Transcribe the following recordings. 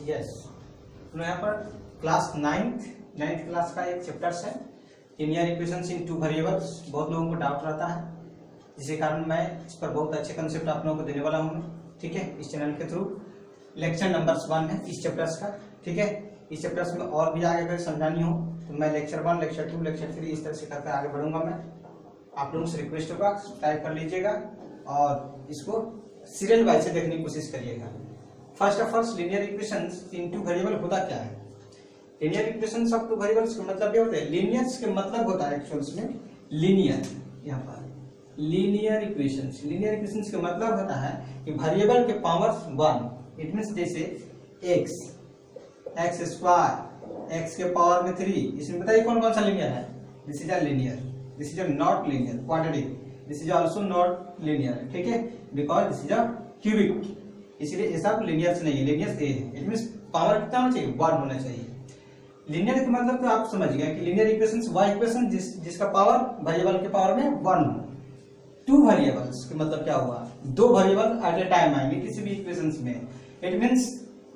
Yes, तो यहाँ पर क्लास नाइन्थ क्लास का एक चैप्टर्स है लीनियर इक्वेशंस इन टू वेरिएबल्स। बहुत लोगों को डाउट रहता है, जिसके कारण मैं इस पर बहुत अच्छे कंसेप्ट आप लोगों को देने वाला हूँ। ठीक है, इस चैनल के थ्रू लेक्चर नंबर 1 है इस चैप्टर्स का। ठीक है, इस चैप्टर्स में और भी आगे अगर समझानी हो तो मैं लेक्चर 1, लेक्चर 2, लेक्चर 3 इस तरह से करके आगे बढ़ूंगा। मैं आप लोगों से रिक्वेस्ट होगा टाइप कर लीजिएगा और इसको सीरियल वाइज से देखने की कोशिश करिएगा। First of all linear equations in two variable होता क्या है? Linear equations of two variables का मतलब ये होता है, लीनियर्स के मतलब होता है एक्चुअल्स में लीनियर। यहाँ पर लीनियर इक्वेशंस का मतलब होता है कि वेरिएबल के पावर्स 1। इट मींस जैसे x स्क्वायर, x के पावर में 3। इसमें बताइए कौन कौन सा लीनियर है? This is a linear, this is a not linear, quadratic, this is also not linear. ठीक है, because this is a cubic, इसलिए ये सब लीनियर्स नहीं है, लीनियर्स ए है। इट मींस पावर कितना होना चाहिए? 1 होना चाहिए। लीनियर का मतलब तो आप समझ गए कि लीनियर इक्वेशंस वह इक्वेशन जिसका पावर वेरिएबल के पावर में 1 हो। टू वेरिएबल्स का मतलब क्या हुआ? 2 वेरिएबल एट ए टाइम आएंगे किसी भी इक्वेशंस में। इट मींस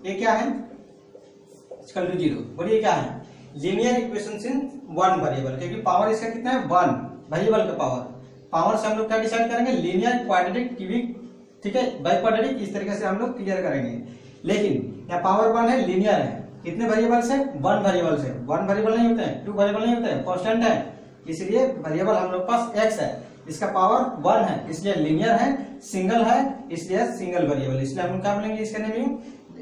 ये क्या है? Equal to 0। बोलिए क्या है? लीनियर इक्वेशंस इन 1 वेरिएबल, क्योंकि पावर इसका कितना है? 1 वेरिएबल का पावर से हम लोग क्या डिसाइड करेंगे? लीनियर, क्वाड्रेटिक, क्यूबिक, ठीक है, बाई क्वाड्रेटिक, इस तरीके से हम लोग क्लियर करेंगे। लेकिन यहाँ पावर 1 है, लीनियर है। कितने वेरिएबल से? 1 वेरिएबल से। 1 वेरिएबल नहीं होते हैं, 2 वेरिएबल नहीं होते हैं, कांस्टेंट है। इसलिए वेरिएबल हम लोग पास x है, इसका पावर 1 है, इसलिए लीनियर है, सिंगल है, इसलिए सिंगल वेरिएबल। इसलिए हम क्या बोलेंगे इसके name?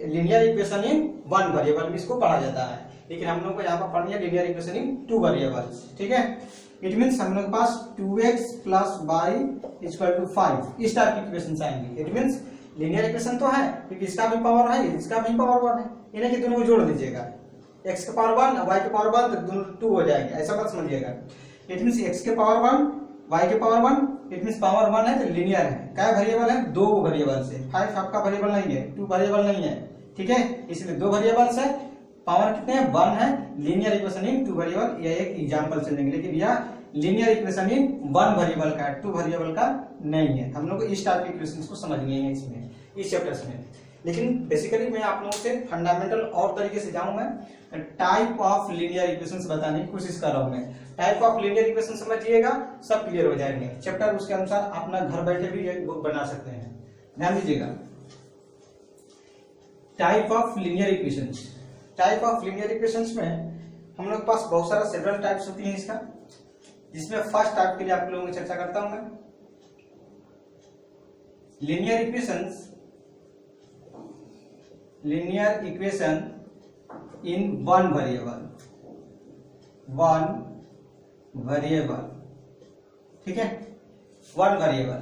Linear equation in 1 variable में इसको पढ़ा जाता है। लेकिन हम लोग को यहाँ पर पढ़नी है लीनियर इक्वेशन इन 2 वेरिएबल्स। ठीक है, इट मींस हम लोग के पास 2x + y = 5 इस टाइप की इक्वेशन आएंगे। इट मींस लीनियर इक्वेशन तो है क्योंकि इसका भी पावर है, इसका भी पावर 1 है, इन्हें कि दोनों को जोड़ दीजिएगा। x के पावर 1 और y के पावर 1 तो दोनों 2 हो जाएंगे, ऐसा मत समझिएगा। इट मींस x के पावर 1 y के पावर 1, इट मींस पावर 1 है तो लीनियर है। क्या वेरिएबल है? 2 वेरिएबल से। 5 आपका वेरिएबल नहीं है, 2 वेरिएबल नहीं है। ठीक है, इसलिए 2 वेरिएबल से पावर कितने हैं? 1 है। लीनियर इक्वेशन इन 2 वेरिएबल, ये एक एग्जांपल से लेंगे, लेकिन यह लीनियर इक्वेशन इन 1 वेरिएबल का, 2 वेरिएबल का नहीं है। हम लोग को इस टाइप के इक्वेशंस को समझनी है इसमें, इस चैप्टर्स में। लेकिन बेसिकली मैं आप लोगों से फंडामेंटल और तरीके से जाऊं, मैं टाइप ऑफ लीनियर इक्वेशंस बताने की कोशिश कर रहा हूं। मैं टाइप ऑफ लीनियर इक्वेशन समझिएगा, सब क्लियर हो जाएंगे। चैप्टर उसके अनुसार अपना घर बैठे भी एक बुक बना सकते हैं। ध्यान दीजिएगा, type of linear equations. Type of linear equations में हम लोग के पास बहुत सारा सेवरल टाइप्स होती हैं इसका, जिसमें फर्स्ट टाइप के लिए आप लोगों की चर्चा करता हूं मैं। Linear equation in 1 variable. ठीक है, 1 variable,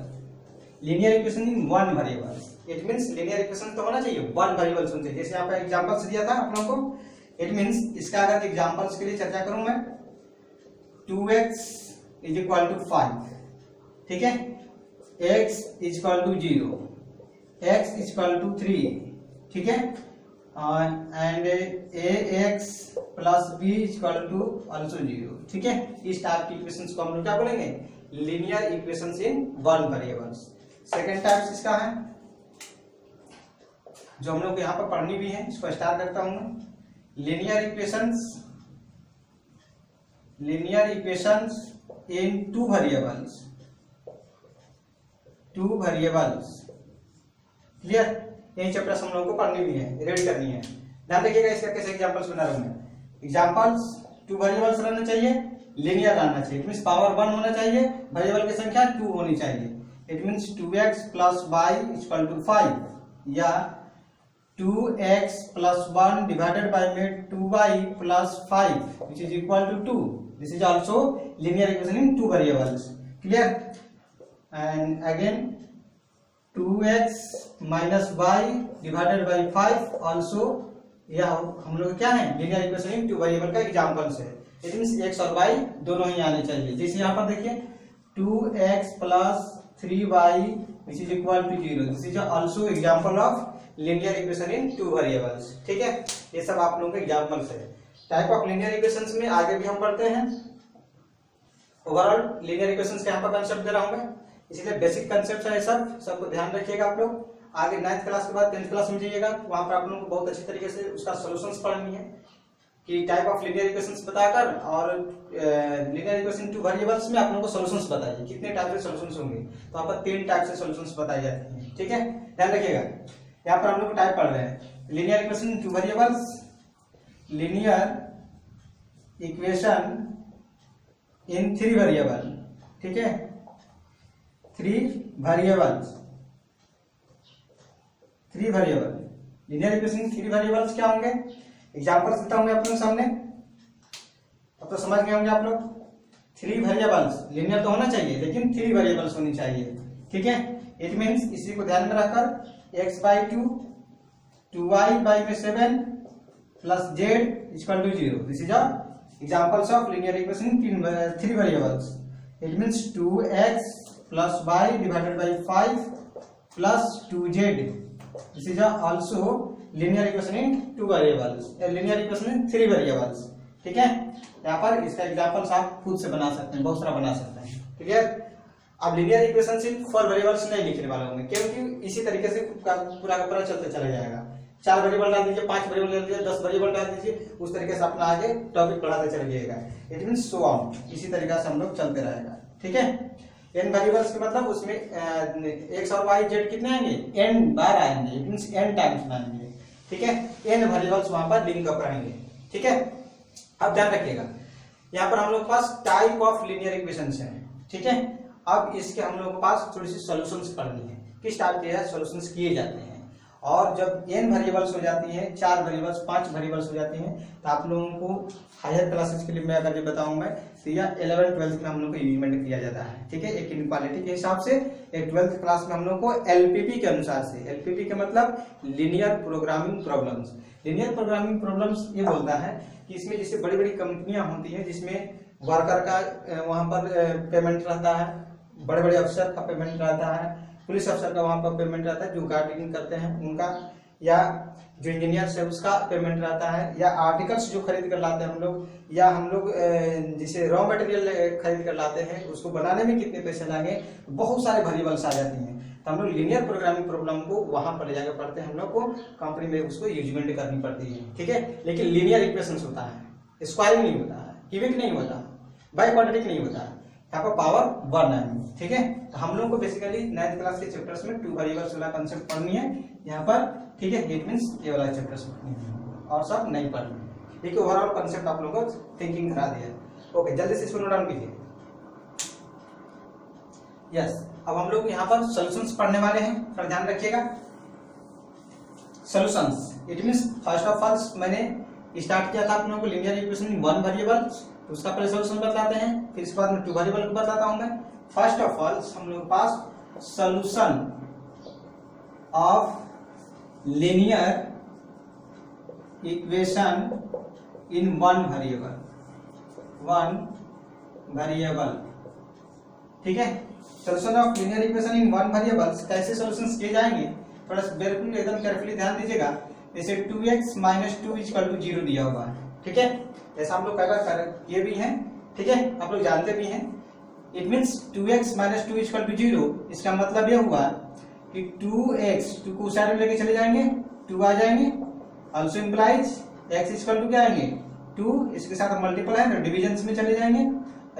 linear equation in 1 variable. It means linear equation तो होना चाहिए 1 वेरिएबल होना चाहिए। जैसे यहाँ पे एग्जांपल्स दिया था आप लोगों को, इट मींस इसका अगर एग्जांपल्स के लिए चर्चा करूं मैं, 2x = 5, ठीक है, x = 0, x = 3, ठीक है, एंड ax + b = 0। ठीक है, इस टाइप की इक्वेशंस को हम लोग क्या बोलेंगे? Linear equations in 1 variables. Second type इसका है जो हम लोग यहाँ पर पढ़नी भी है, इसको स्टार्ट करता हूं मैं। लीनियर इक्वेशंस इन 2 वेरिएबल्स। क्लियर? यही चैप्टर्स हम लोगों को पढ़नी भी है, रीड करनी है। ध्यान रखिएगा इसका कैसे एग्जांपल्स बना रहा हूं मैं। एग्जांपल्स 2 वेरिएबल्स रहना चाहिए, लीनियर रहना चाहिए। इट मींस पावर 1 होना चाहिए, वेरिएबल की संख्या 2 होनी चाहिए। इट मींस 2x + y = 5 या 2x + 1 divided bye 2y + 5 which is equal to 2. This is also linear equation in 2 variables. Clear? And again 2x - y divided by 5 also यह हम लोग क्या है? लीनियर इक्वेशन इन 2 वेरिएबल का examples है। It means x और y दोनों ही आने चाहिए। जैसे यहाँ पर देखिए 2x + 3y which is equal to 0. This is also example of linear equation in 2 variables. ठीक है, ये सब आप लोगों के एग्जांपल्स है। टाइप ऑफ लीनियर इक्वेशंस में आगे भी हम पढ़ते हैं। ओवरऑल लीनियर इक्वेशंस का यहाँ पर कंसेप्ट दे रहा हूं मैं, इसलिए बेसिक कंसेप्ट है, सबको ध्यान रखिएगा आप लोग। आगे 9th क्लास के बाद 10th क्लास में जाइएगा, वहां पर आप लोगों को बहुत अच्छी तरीके से उसका सॉल्यूशंस पढ़नी है कि टाइप ऑफ लीनियर इक्वेशंस बताकर, और लीनियर इक्वेशन टू वेरिएबल्स में आप लोगों को सॉल्यूशंस बताइए कितने टाइप के सॉल्यूशंस होंगे। तो यहाँ पर 3 टाइप से सॉल्यूशंस बताई जाती हैं, ठीक है, ध्यान रखिएगा। यहाँ पर हम लोग टाइप पढ़ रहे हैं linear equation two variables, linear equation in 3 variable, ठीक है, 3 variables, 3 variable linear equation 3 variables क्या होंगे, एग्जांपल्स देता हूं आप लोगों के सामने। अब तो समझ गए होंगे आप लोग। 3 वेरिएबल्स, लीनियर तो होना चाहिए लेकिन 3 वेरिएबल्स होनी चाहिए, ठीक है। इट मींस इसी को ध्यान में रखकर x/2 2y/7 plus z equal to 0, this is a examples of linear equation in 3 variables. It means 2x plus y divided by 5 plus 2z, this is also linear equation in 2 variables, linear equation in 3 variables, ठीक है। यहाँ पर इसका examples आप खुद से बना सकते हैं, बहुत सारा बना सकते हैं, ठीक है। अब लीनियर इक्वेशन इन 4 वेरिएबल्स नहीं लिखने वाला हूँ क्योंकि इसी तरीके से पूरा का पूरा चलते चला जाएगा। 4 वेरिएबल डाल दीजिए, 5 वेरिएबल डाल दीजिए, 10 वेरिएबल डाल दीजिए, उस तरीके से अपना आगे टॉपिक पढ़ाते चले जाइएगा। इट मींस सो ऑन, इसी तरीके से हम लोग चलते रहेगा, ठीक है। n वेरिएबल्स के मतलब उसमें x और y z कितने आएंगे, n बार आएंगे, इट मींस n टाइम्स आएंगे, ठीक है। n वेरिएबल्स वहां पर लिंक अप रहेंगे, ठीक है। अब ध्यान रखिएगा, यहाँ पर हम लोग के पास टाइप ऑफ लीनियर इक्वेशंस हैं, ठीक है। अब इसके हम लोग के पास थोड़ी सी सॉल्यूशंस पढ़नी है, किस टाइप के सॉल्यूशंस किए जाते हैं। और जब n वेरिएबल्स हो जाती हैं, 4 वेरिएबल्स, 5 वेरिएबल्स हो जाती हैं, तो आप लोगों को हायर क्लासेस के लिए मैं अगर ये बताऊं मैं तो या 11th 12th में हम लोग को यूनिमेंट किया जाता है, ठीक है, एक इनक्वालिटी के हिसाब से। एक 12th क्लास में हम लोग को एलपीपी के अनुसार से, एलपीपी का मतलब linear programming problems. Linear programming problems ये बोलता है कि इसमें जैसे बड़ी बड़ी कंपनियां होती हैं जिसमें वर्कर का वहां पर पेमेंट रहता है, बड़े बड़े अफसर का पेमेंट रहता है, पुलिस अफसर का वहां पर पेमेंट रहता है, जो गार्डिंग करते हैं उनका, या जो इंजीनियर है उसका पेमेंट रहता है, या आर्टिकल्स जो खरीद कर लाते हैं हम लोग, या हम लोग जिसे रॉ मटेरियल खरीद कर लाते हैं उसको बनाने में कितने पैसे लगे, बहुत सारे वेरिएबल्स आ जाती हैं। तो हम लोग लीनियर प्रोग्रामिंग प्रॉब्लम को वहां पर ले जाकर पढ़ते हैं, हम लोग को कंपनी में उसको यूजमेंट करनी पड़ती है, ठीक है। लेकिन लीनियर इक्वेशंस होता है, स्क्वायरिंग नहीं होता है, क्यूबिक नहीं होता, बाई क्वाड्रेटिक नहीं होता है, यहाँ पर पावर 1 है, ठीक है। तो हम लोग को बेसिकली 9th क्लास के चैप्टर्स में 2 वेरिएबल्स वाला कंसेप्ट पढ़नी है यहाँ पर, ठीक है। इट मींस ये वाला चैप्टर्स पढ़नी है और सब नहीं पढ़नी, एक ओवरऑल कंसेप्ट आप लोगों को थिंकिंग करा दिया। ओके, जल्दी से इसको नोट डाउन कीजिए। यस, अब हम लोग यहाँ पर सॉल्यूशंस पढ़ने वाले हैं, पर ध्यान रखिएगा। Solutions it means first of all मैंने स्टार्ट किया था आप लोगों को लीनियर इक्वेशन इन 1 वेरिएबल, उसका पहले सॉल्यूशन बतलाते हैं, फिर इसके बाद में 2 वेरिएबल को बताता हूं मैं। फर्स्ट ऑफ ऑल हम लोग के पास solution of linear equation in 1 variable, 1 variable, ठीक है। Solution of linear equation in 1 variables कैसे सॉल्यूशंस किए जाएंगे, थोड़ा बिल्कुल एकदम केयरफुली ध्यान दीजिएगा। जैसे 2x - 2 = 0 दिया हुआ है, ठीक है, ऐसा हम लोग ये भी हैं, ठीक है, आप लोग जानते भी हैं। इट मींस 2x - 2 = 0, इसका मतलब ये हुआ कि 2x 2 को साइड में लेके चले जाएंगे, 2 आ जाएंगे, ऑल्सो इम्प्लाइज x = क्या आएंगे 2, इसके साथ मल्टीपल है तो डिविजन में चले जाएंगे,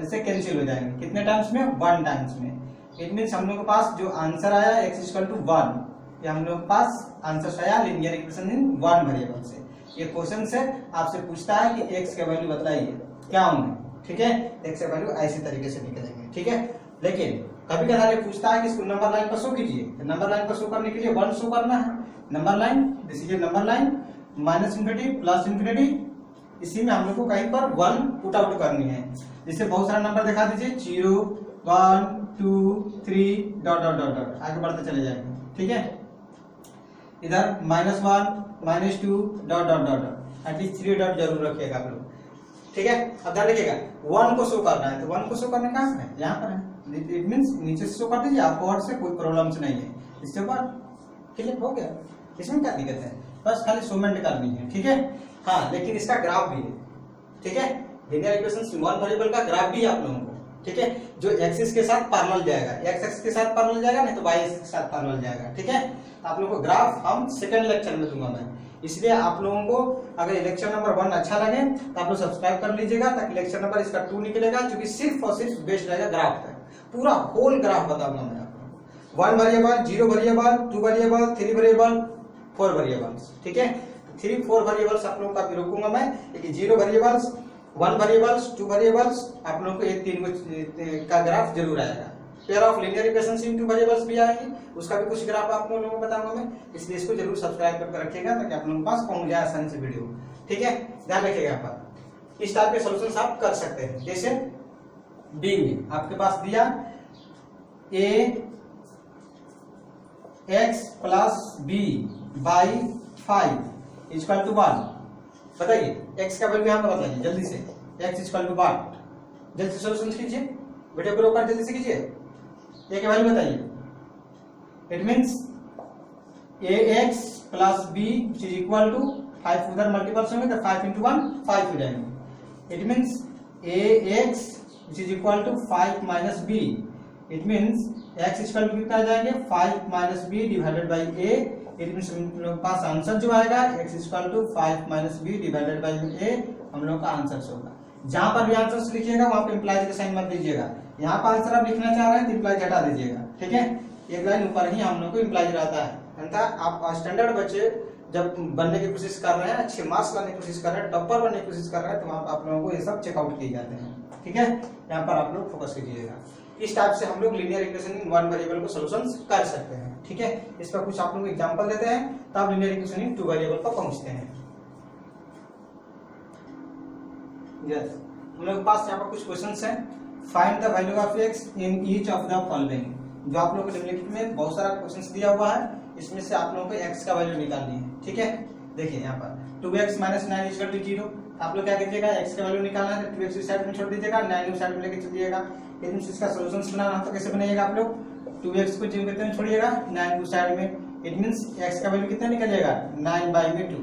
ऐसे कैंसिल हो जाएंगे, कितने टाइम्स में, 1 टाइम्स में। इट मींस हम लोग के पास जो आंसर आया x = 1, ये हम लोग के पास आंसर आया लीनियर इक्वेशन इन 1 वेरिएबल से। ये क्वेश्चन से आपसे पूछता है कि x के वैल्यू बताइए क्या होंगे, ठीक है, x के वैल्यू ऐसे तरीके से निकलेंगे, ठीक है। लेकिन कभी कभार ये पूछता है कि इसको नंबर लाइन पर शो कीजिए, तो नंबर लाइन पर शो करने के लिए 1 शो करना है, number line, this is number line, -∞, +∞, इसी में हम लोग को कहीं पर 1 पुट आउट करनी है। जिससे बहुत सारा नंबर दिखा दीजिए, 0 1 2 3 डॉट डॉट डॉट डॉट आगे बढ़ते चले जाएंगे, ठीक है। इधर -1 -2 dot dot dot dot, at least 3 dot जरूर रखिएगा आप लोग, ठीक है। अब ध्यान रखिएगा 1 को शो करना है, तो 1 को शो करने का है यहाँ पर है, इट मींस नीचे से शो कर दीजिए, आपको और से कोई प्रॉब्लम्स नहीं है, इसके ऊपर क्लिक हो गया, इसमें क्या दिक्कत है, बस खाली शोमेंट करनी है, ठीक है। हाँ, लेकिन इसका ग्राफ भी है, ठीक है, लीनियर इक्वेशंस 1 वेरिएबल का ग्राफ भी आप लोगों को ठीक है, जो एक्सिस के साथ पैरेलल जाएगा, एक्स एक्सिस के साथ पैरेलल जाएगा, नहीं तो वाई एक्सिस के साथ पैरेलल जाएगा। ठीक है, तो आप लोगों को ग्राफ हम सेकंड लेक्चर में दूंगा मैं, इसलिए आप लोगों को अगर लेक्चर नंबर 1 अच्छा लगे तो आप लोग सब्सक्राइब कर लीजिएगा, ताकि लेक्चर नंबर इसका 2 निकलेगा, जो कि सिर्फ और सिर्फ बेस्ड रहेगा ग्राफ पे। पूरा होल ग्राफ बताऊंगा मैं आपको, 1 variable, 0 variable, 2 variable, 3 variable, 4 variables. ठीक है, 3-4 वेरिएबल्स आप लोगों का भी रोकूंगा मैं, लेकिन 0 वेरिएबल्स, 1 वेरिएबल्स, 2 वेरिएबल्स, आप लोगों को ये 3 का ग्राफ जरूर आएगा। Pair of linear equations in 2 variables भी आएंगे, उसका भी कुछ ग्राफ आप लोगों को बताऊंगा मैं, इसलिए इसको जरूर सब्सक्राइब करके रखिएगा, ताकि आप लोगों के पास पहुंच जाए आसानी से वीडियो। ठीक है, ध्यान रखिएगा यहाँ पर इस टाइप के सॉल्यूशंस आप कर सकते हैं। जैसे बी में आपके पास दिया A X plus B by 5 equal to 1। बताइए एक्स का वैल्यू यहाँ पर बताइए जल्दी से, एक्स इक्वल टू 1, जल्दी से सॉल्यूशन कीजिए, वीडियो को रोककर जल्दी से कीजिए, ए के वैल्यू बताइए। It means A X plus B is equal to 5, उधर मल्टीपल्स होंगे तो 5 into 1 5 हो जाएंगे। It means A X is equal to 5 minus B, it means X equal to कितना आ जाएंगे 5 minus B divided by A. It means हम लोग पास आंसर जो आएगा x equal to 5 minus B divided by A हम लोग का आंसर होगा। जहां पर भी आंसर लिखिएगा वहां पे इंप्लाइज का साइन मत दीजिएगा, यहाँ पर आंसर आप लिखना चाह रहे हैं तो इंप्लाइज हटा दीजिएगा। ठीक है, एक लाइन ऊपर ही हम लोग को इंप्लाइज रहता है, आप स्टैंडर्ड बच्चे जब बनने की कोशिश कर रहे हैं, अच्छे मार्क्स लाने की कोशिश कर रहे हैं, टॉपर बनने की कोशिश कर रहे हैं, तो वहां पर आप लोगों को ये सब चेकआउट किए जाते हैं। ठीक है, यहाँ पर आप लोग फोकस कीजिएगा। इस टाइप से हम लोग लीनियर इक्वेशन इन 1 वेरिएबल को सॉल्यूशंस कर सकते हैं। ठीक है, इस पर कुछ आप लोग एग्जांपल देते हैं, तब लीनियर इक्वेशन इन 2 वेरिएबल पर पहुंचते हैं। यस, हम लोग के पास यहाँ पर कुछ क्वेश्चंस हैं। Find the value of x in each of the following. जो आप लोगों को निम्नलिखित में बहुत सारा क्वेश्चंस दिया हुआ है, इसमें से आप लोगों को x का वैल्यू निकालनी है। ठीक है, देखिए यहाँ पर 2x माइनस 9 इक्वल टू 0। आप लोग क्या कीजिएगा, x का वैल्यू निकालना है, 2x इस साइड में छोड़ दीजिएगा, 9 उस साइड में लेके चलिएगा। लेकिन इसका सॉल्यूशंस बनाना तो कैसे बनेगा आप लोग, 2x को 0 कितने में छोड़िएगा, 9 उस साइड में। इट मींस x का वैल्यू कितना निकलेगा 9/2।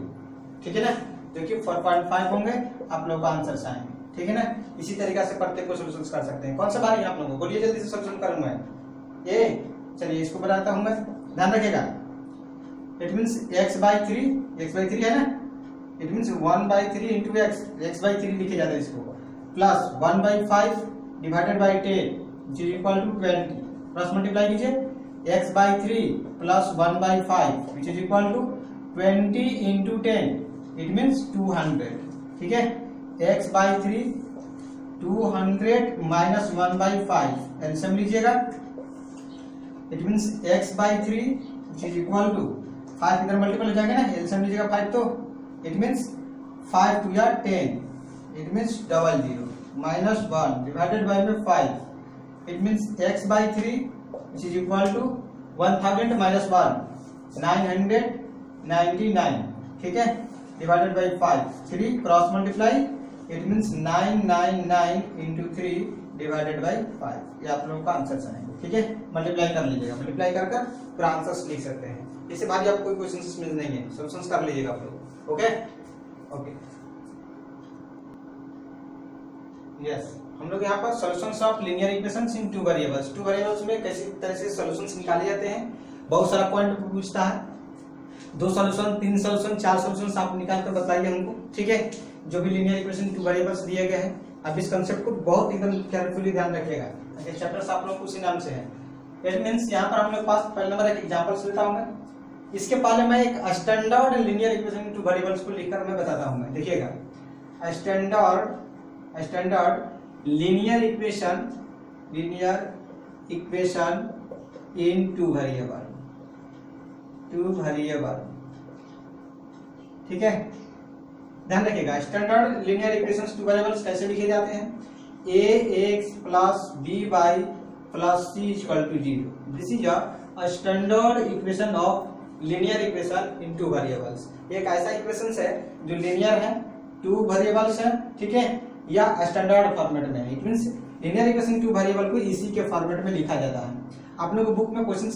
ठीक है ना, जो कि 4.5 होंगे आप लोग का आंसर आएंगे। ठीक है ना, इसी तरीके से प्रत्येक को सॉल्यूशंस कर सकते हैं। कौन सा बारी है आप लोगों को, बोलिए जल्दी से सॉल्यूशन करूंगा ये। चलिए इसको बनाता हूं मैं, ध्यान रखिएगा। इट मींस x/3 है ना, इट मींस 1/3 इंटू x/3 लिखे जाता है इसको, plus 1/5 divided by 10 equal to 20। Cross multiply कीजिए, x/3 plus 1/5 which is equal to 20 into 10, it means 200। ठीक है, x/3 200 माइनस 1/5 एलसीएम लीजिएगा। It means x/3 which is equal to 5 इधर मल्टीपल हो जाएगा ना, एलसीएम लीजिएगा 5 तो इट मींस 5 2 या 10, it means 00 minus 1 divided by में 5, it means x/3 which is equal to 1000 minus 1 999। ठीक है, divided by 5, 3 cross multiply, it means 999 into 3 divided by 5। ये आप लोगों का आंसर आएंगे। ठीक है, मल्टीप्लाई कर लीजिएगा, मल्टीप्लाई कर कर फिर आंसर्स लिख सकते हैं। इससे भारी आपको कोई क्वेश्चन इसमें नहीं है, सॉल्यूशंस कर लीजिएगा आप लोग। ओके ओके, यस, हम लोग यहाँ पर solutions of linear equations in 2 variables. 2 variables में कैसी तरह से सॉल्यूशंस निकाले जाते हैं, बहुत सारा पॉइंट पूछता है, 2 सॉल्यूशन, 3 सॉल्यूशन, 4 सॉल्यूशंस आप निकाल कर बताइए हमको। ठीक है, जो भी लीनियर इक्वेशन 2 वेरिएबल्स दिए गए हैं, अब इस कंसेप्ट को बहुत एकदम केयरफुली ध्यान रखिएगा। ये चैप्टर्स आप लोग को उसी नाम से है। इट मींस यहाँ पर हम लोग पास पहले नंबर एक एग्जांपल्स लेता हूं मैं, इसके पहले मैं एक standard linear equation in 2 variables को लिखकर मैं बताता हूं मैं। देखिएगा, standard linear equation in 2 variable. ठीक है, ध्यान रखिएगा, स्टैंडर्ड लीनियर इक्वेशंस 2 वेरिएबल्स कैसे लिखे जाते हैं, ax plus by plus c equal to 0। This is a standard equation of linear equation in 2 variables. एक ऐसा इक्वेशन है जो लीनियर है, 2 वेरिएबल्स है, ठीक है, या स्टैंडर्ड फॉर्मेट में है। It means linear equation 2 variable को इसी के फॉर्मेट में लिखा जाता है। आप लोगों को बुक में क्वेश्चन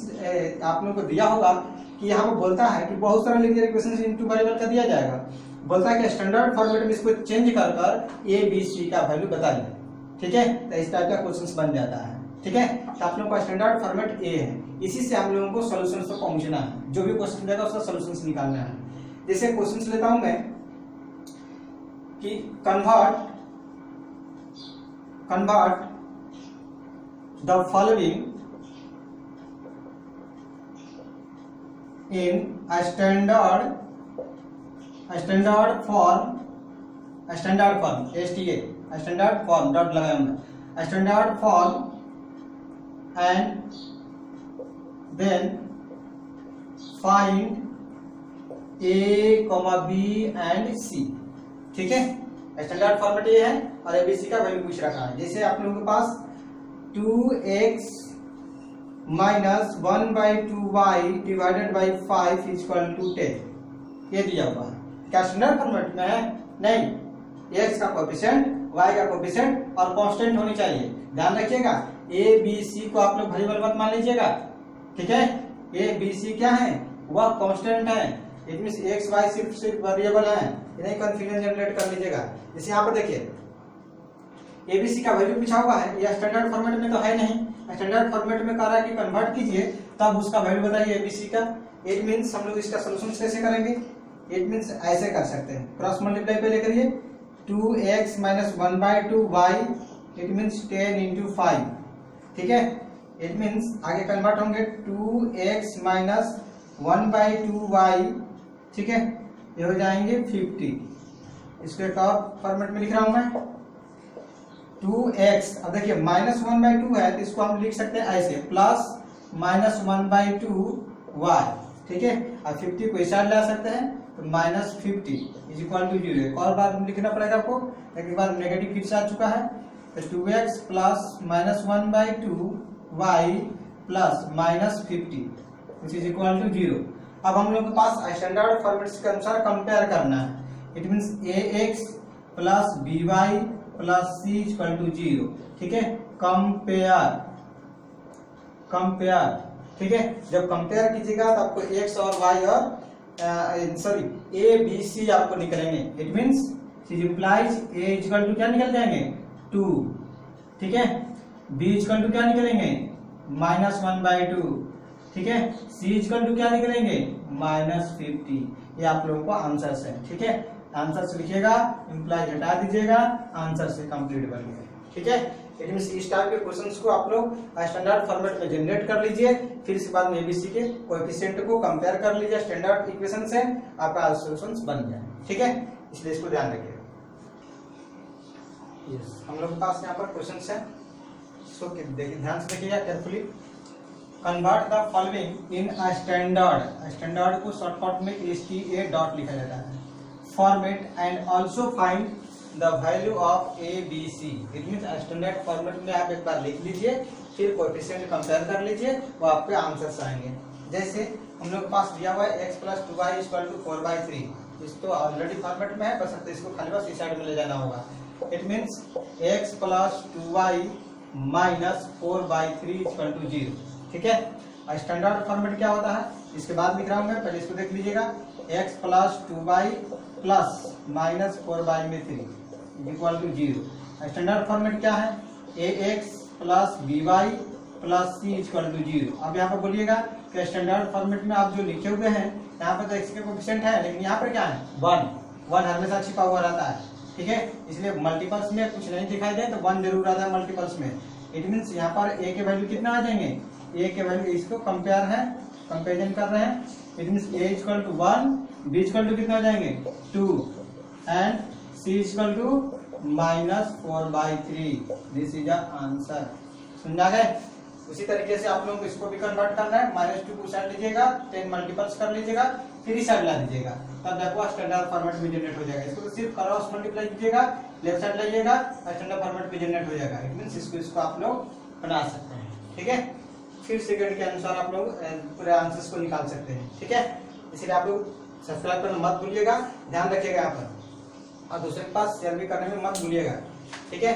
आप लोगों को दिया होगा कि यहाँ पर बोलता है कि बहुत सारा लीनियर इक्वेशन इन 2 वेरिएबल का दिया जाएगा, बोलता है कि स्टैंडर्ड फॉर्मेट में इसको चेंज कर कर a b c का वैल्यू बताइए। ठीक है, तो इस टाइप का क्वेश्चन बन जाता है। ठीक है, तो आप लोगों का स्टैंडर्ड फॉर्मेट ए है, इसी से हम लोगों को सॉल्यूशन पे पहुंचना है। जो भी क्वेश्चन देगा उसका सॉल्यूशन निकालना है। जैसे क्वेश्चन लेता हूं मैं कि convert the following in standard form STA standard form dot लगाया हमने, standard form and then find A, B and C। ठीक है, स्टैंडर्ड फॉर्मेट ये है और ABC का वैल्यू पूछ रखा है। जैसे आप लोगों के पास 2x minus 1/2y divided by 5 equal to 10 ये दिया हुआ है। क्या स्टैंडर्ड फॉर्मेट में है? नहीं, x का कोएफिशिएंट, y का कोएफिशिएंट और कांस्टेंट होनी चाहिए। ध्यान रखिएगा, A B C को आप लोग वेरिएबल मत मान लीजिएगा। ठीक है, A B C क्या है? वह कांस्टेंट है। इट मींस x y सिर्फ वेरिएबल है, इन्हें कंफ्यूजन जनरेट कर लीजिएगा। जैसे यहाँ पर देखिए ABC का वैल्यू पूछा हुआ है, यह स्टैंडर्ड फॉर्मेट में तो है नहीं। स्टैंडर्ड फॉर्मेट में कह रहा है कि कन्वर्ट कीजिए, तब उसका वैल्यू बताइए ABC का। इट मींस हम लोग इसका सॉल्यूशन कैसे करेंगे? इट मींस ऐसे कर सकते हैं, क्रॉस मल्टीप्लाई पहले करिए, 2x minus 1/2y it means 10 into 5। ठीक है, इट मींस आगे कन्वर्ट होंगे 2x माइनस 1/2y। ठीक है, ये हो जाएंगे 50। इसको एक और फॉर्मेट में लिख रहा हूं मैं, 2x, अब देखिए माइनस 1/2 है तो इसको हम लिख सकते हैं ऐसे, प्लस माइनस 1/2y। ठीक है, अब 50 को इस साइड ला सकते हैं तो माइनस 50 इज इक्वल टू 0। एक और बार लिखना पड़ेगा आपको, एक बार नेगेटिव फिर से आ चुका है, तो 2x plus minus 1/2y plus minus 50 which is equal to 0। अब हम लोग के पास स्टैंडर्ड फॉर्मेट के अनुसार कंपेयर करना है। It means ax plus by plus c equal to 0। ठीक है, कंपेयर। ठीक है, जब कंपेयर कीजिएगा तो आपको x और y और a b c आपको निकलेंगे। It means it implies a equal to क्या निकल जाएंगे 2। ठीक है, b इक्वल टू क्या निकलेंगे माइनस 1/2। ठीक है, c इक्वल टू क्या निकलेंगे माइनस 50। ये आप लोगों को आंसर है। ठीक है, आंसर से लिखिएगा, इंप्लाई हटा दीजिएगा, आंसर से कंप्लीट बन गया। ठीक है, इट मींस इस टाइप के क्वेश्चंस को आप लोग स्टैंडर्ड फॉर्मेट में जनरेट कर लीजिए, फिर इसके बाद में एबीसी के कोएफिशिएंट को कंपेयर कर लीजिए स्टैंडर्ड इक्वेशन से, आपका सॉल्यूशंस बन जाए। ठीक है, इसलिए इसको ध्यान रखिएगा। यस, हम लोग के पास यहाँ पर क्वेश्चंस है, इसको देखिए, ध्यान से देखिएगा carefully. Convert the following in standard को शॉर्टकट में STA डॉट लिखा जाता है, format and also find the value of ABC। It means standard format में आप एक बार लिख लीजिए, फिर कोएफिशिएंट कंपेयर कर लीजिए, वो आपके आंसर्स आएंगे। जैसे हम लोग के पास दिया हुआ है x plus 2y equal to 4/3, इस तो ऑलरेडी फॉर्मेट में है, बस इसको खाली बस इस साइड में ले जाना होगा। It means x plus 2y minus 4/3 equal to 0। ठीक है, स्टैंडर्ड फॉर्मेट क्या होता है इसके बाद लिख रहा हूं मैं, पहले इसको देख लीजिएगा, x plus 2y plus minus 4/3 equal to 0। Standard format क्या है, ax plus by plus c equal to 0। अब यहाँ पर बोलिएगा कि स्टैंडर्ड फॉर्मेट में आप जो लिखे हुए हैं, यहाँ पर तो x के कोएफिशिएंट है, लेकिन यहाँ पर क्या है 1 हमेशा छिपा हुआ रहता है। ठीक है, इसलिए मल्टीपल्स में कुछ नहीं दिखाई दे तो 1 जरूर आता है मल्टीपल्स में। इट मींस यहाँ पर a के वैल्यू कितना आ जाएंगे, a के वैल्यू, इसको कंपेयर है, कंपेरिजन कर रहे हैं। It means a equal to 1, b equal to कितना आ जाएंगे 2 and c equal to minus 4/3। This is the answer. समझा गए? उसी तरीके से आप लोगों को इसको भी कन्वर्ट करना है, -2 को साइड लीजिएगा, 10 मल्टीपल्स कर लीजिएगा, फिर इस साइड ला दीजिएगा, तब जाकर स्टैंडर्ड फॉर्मेट में जनरेट हो जाएगा। इसको सिर्फ क्रॉस मल्टीप्लाई कीजिएगा, लेफ्ट साइड लाइएगा, स्टैंडर्ड फॉर्मेट में जनरेट हो जाएगा। इट मींस इसको आप लोग बना सकते हैं। ठीक है, फिर सेकंड के अनुसार आप लोग पूरे आंसर्स को निकाल सकते हैं। ठीक है, इसलिए आप लोग सब्सक्राइब करना मत भूलिएगा, ध्यान रखिएगा यहाँ पर, और दूसरे के पास शेयर भी करने में मत भूलिएगा। ठीक है,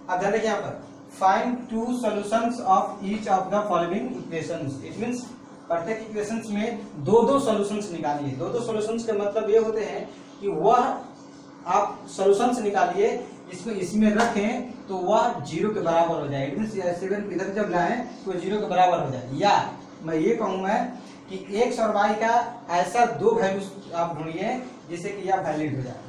अब ध्यान रखिए यहाँ पर, find 2 solutions of each of the following equations. It means प्रत्येक इक्वेशंस में 2-2 सॉल्यूशंस निकालिए। 2-2 सॉल्यूशंस के मतलब ये होते हैं कि वह आप सॉल्यूशंस निकालिए इसको इसमें रखें तो वह 0 के बराबर हो जाए। इट मींस 7 इधर जब लाएं तो 0 के बराबर हो जाए। या मैं ये कहूंगा कि x और y का ऐसा दो वैल्यू आप ढूंढिए जिससे कि यह वैलिड हो जाए।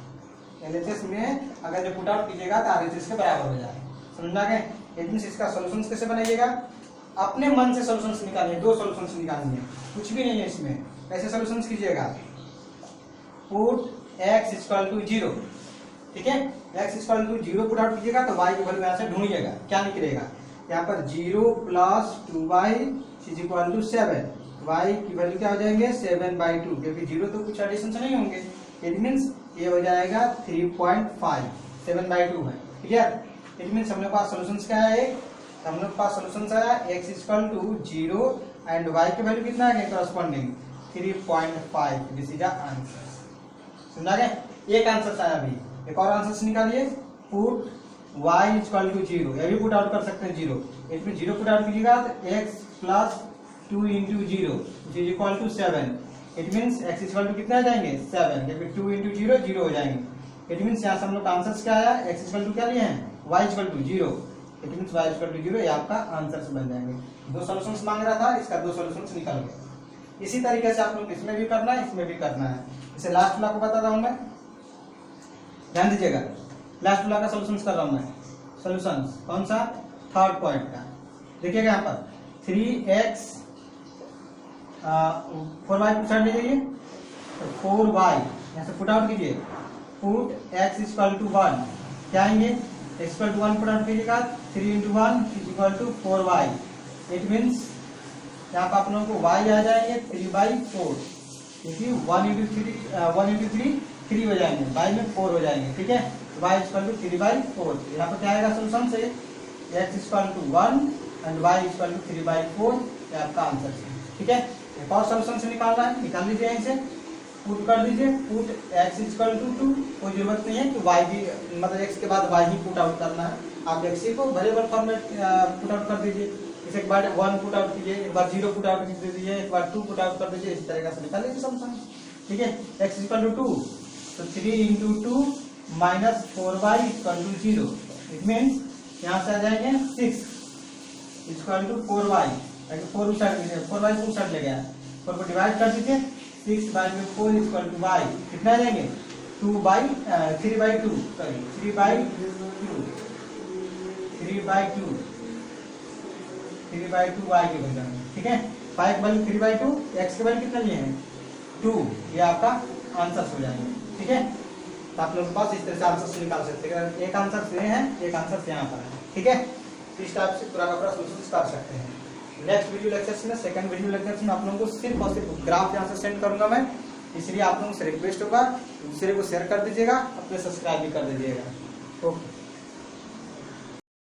एलएचएस में अगर जो पुट आउट कीजिएगा तो आरएचएस के बराबर हो जाए। समझा गए? इट मींस इसका सॉल्यूशन कैसे बनाइएगा, अपने मन से सॉल्यूशंस निकालिए, दो सॉल्यूशंस निकालिए, कुछ भी नहीं है इसमें। कैसे सॉल्यूशंस कीजिएगा, पुट x इक्वल टू 0, ठीक है, x equal to 0 put out कीजिएगा तो y की वैल्यू यहाँ से ढूंढिएगा। क्या निकलेगा यहाँ पर 0 plus 2y is equal to 7, y की वैल्यू क्या हो जाएंगे 7/2, क्योंकि 0 तो कुछ एडिशन से नहीं होंगे। इट मींस ये हो जाएगा 3.5, 7/2 है, ठीक है। इट मींस हम लोग के पास सॉल्यूशंस क्या है, हम लोग के पास सॉल्यूशंस आया x equal to 0 and y की वैल्यू कितना है corresponding 3.5। This is the answer. समझा गए? एक आंसर आया। अभी एक और आंसर निकालिए, पुट y इक्वल टू 0, ये भी पुट आउट कर सकते हैं 0। इसमें 0 पुट आउट कीजिएगा तो x plus 2 into 0 is equal to 7। It means x equal to कितना आ जाएंगे 7, क्योंकि 2 इंटू 0 0 हो जाएंगे। इट मींस यहाँ से हम लोग का आंसर क्या आया, x इक्वल टू क्या लिए हैं y equal to 0। It means y equal to 0 ये आपका आंसर बन जाएंगे। दो सॉल्यूशंस मांग रहा था, इसका दो सॉल्यूशंस निकल गए। इसी तरीके से आप लोग इसमें भी करना है, इसमें भी करना है। इसे लास्ट वाला को बताता हूं मैं, ध्यान दीजिएगा। लास्ट वाला का सॉल्यूशंस कर रहा हूं मैं। सॉल्यूशंस कौन सा, थर्ड पॉइंट का। देखिएगा यहाँ पर 3x 4y पुट साइड ले जाइए, 4y यहाँ से पुट आउट कीजिए, पुट x इक्वल टू 1, क्या आएंगे x equal to 1 put out कीजिएगा 3 into 1 is equal to 4y। It means यहाँ पर आप लोगों को y आ जाएंगे 3/4, क्योंकि 1 इंटू 3 3 हो जाएंगे, y में 4 हो जाएंगे, ठीक है। y इक्वल टू 3/4, यहाँ पर क्या आएगा सोल्यूशन से x equal to 1 and y equal to 3/4, ये आपका आंसर है, ठीक है। एक और सोल्यूशन से निकालना है, निकाल लीजिए, इसे पुट कर दीजिए, पुट x इक्वल टू 2। कोई जरूरत नहीं है कि y भी मतलब x के बाद y ही पुट आउट करना है, आप x को वेरिएबल फॉर्मेट पुट आउट कर दीजिए। इसे एक बार 1 पुट आउट कीजिए, एक बार 0 पुट आउट कर दीजिए, एक बार 2 पुट आउट कर दीजिए, इस तरीके से निकाल लीजिए सॉल्यूशन, ठीक है। x इक्वल टू 2 तो 3 into 2 minus 4y equal to 0। It means यहाँ से आ जाएंगे 6 इक्वल टू 4y, 4 उस साइड में 4y को उस साइड ले गया, 4 को डिवाइड कर दीजिए, 6/4 इक्वल टू y, कितना आ जाएंगे 3/2, सॉरी 3/2 y के बन जाएंगे, ठीक है। 5 वैल्यू 3/2, x के वैल्यू कितना लिए हैं 2, ये आपका आंसर हो जाएंगे, ठीक है। तो आप लोगों के पास इस तरह से आंसर निकाल सकते हैं। एक आंसर से है, एक आंसर यहाँ पर है, ठीक है। इस टाइप से पूरा का पूरा सॉल्यूशन कर सकते हैं। नेक्स्ट वीडियो लेक्चर्स में, सेकंड वीडियो लेक्चर्स में आप लोगों को सिर्फ और सिर्फ ग्राफ यहाँ से सेंड करूंगा मैं, इसलिए आप लोगों से रिक्वेस्ट होगा दूसरे को शेयर कर दीजिएगा, अपने सब्सक्राइब भी कर दीजिएगा। ओके।